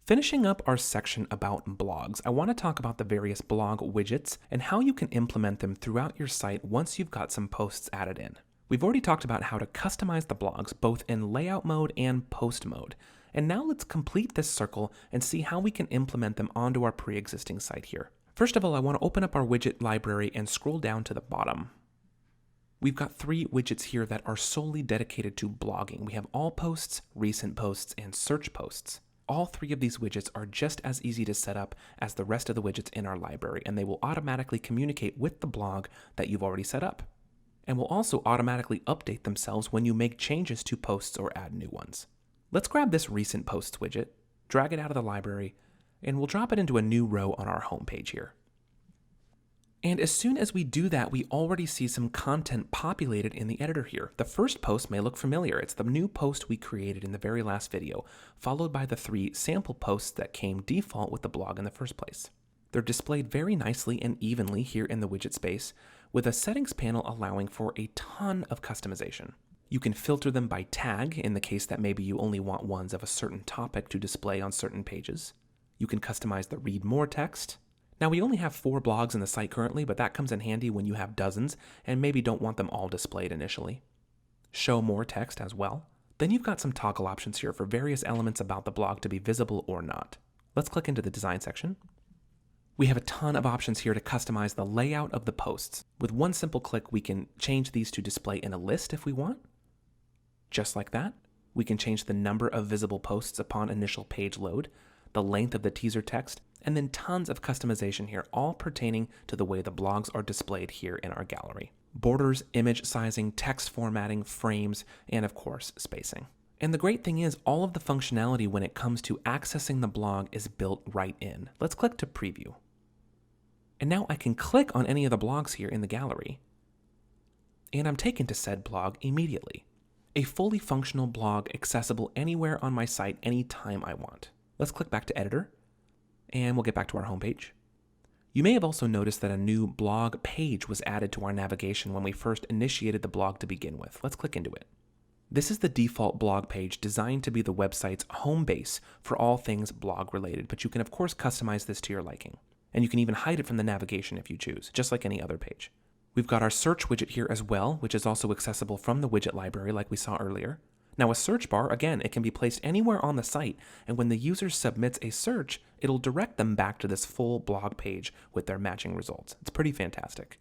Finishing up our section about blogs, I want to talk about the various blog widgets and how you can implement them throughout your site once you've got some posts added in. We've already talked about how to customize the blogs both in layout mode and post mode. And now let's complete this circle and see how we can implement them onto our pre-existing site here. First of all, I want to open up our widget library and scroll down to the bottom. We've got 3 widgets here that are solely dedicated to blogging. We have all posts, recent posts, and search posts. All 3 of these widgets are just as easy to set up as the rest of the widgets in our library, and they will automatically communicate with the blog that you've already set up, and will also automatically update themselves when you make changes to posts or add new ones. Let's grab this recent posts widget, drag it out of the library, and we'll drop it into a new row on our home page here. And as soon as we do that, we already see some content populated in the editor here. The first post may look familiar. It's the new post we created in the very last video, followed by the 3 sample posts that came default with the blog in the first place. They're displayed very nicely and evenly here in the widget space, with a settings panel allowing for a ton of customization. You can filter them by tag in the case that maybe you only want ones of a certain topic to display on certain pages. You can customize the read more text. Now, we only have 4 blogs in the site currently, but that comes in handy when you have dozens and maybe don't want them all displayed initially. Show more text as well. Then you've got some toggle options here for various elements about the blog to be visible or not. Let's click into the design section. We have a ton of options here to customize the layout of the posts. With one simple click, we can change these to display in a list if we want. Just like that. We can change the number of visible posts upon initial page load, the length of the teaser text, and then tons of customization here, all pertaining to the way the blogs are displayed here in our gallery. Borders, image sizing, text formatting, frames, and of course, spacing. And the great thing is, all of the functionality when it comes to accessing the blog is built right in. Let's click to preview. And now I can click on any of the blogs here in the gallery, and I'm taken to said blog immediately. A fully functional blog accessible anywhere on my site anytime I want. Let's click back to editor, and we'll get back to our homepage. You may have also noticed that a new blog page was added to our navigation when we first initiated the blog to begin with. Let's click into it. This is the default blog page designed to be the website's home base for all things blog related, but you can of course customize this to your liking. And you can even hide it from the navigation if you choose, just like any other page. We've got our search widget here as well, which is also accessible from the widget library like we saw earlier. Now a search bar, again, it can be placed anywhere on the site, and when the user submits a search, it'll direct them back to this full blog page with their matching results. It's pretty fantastic.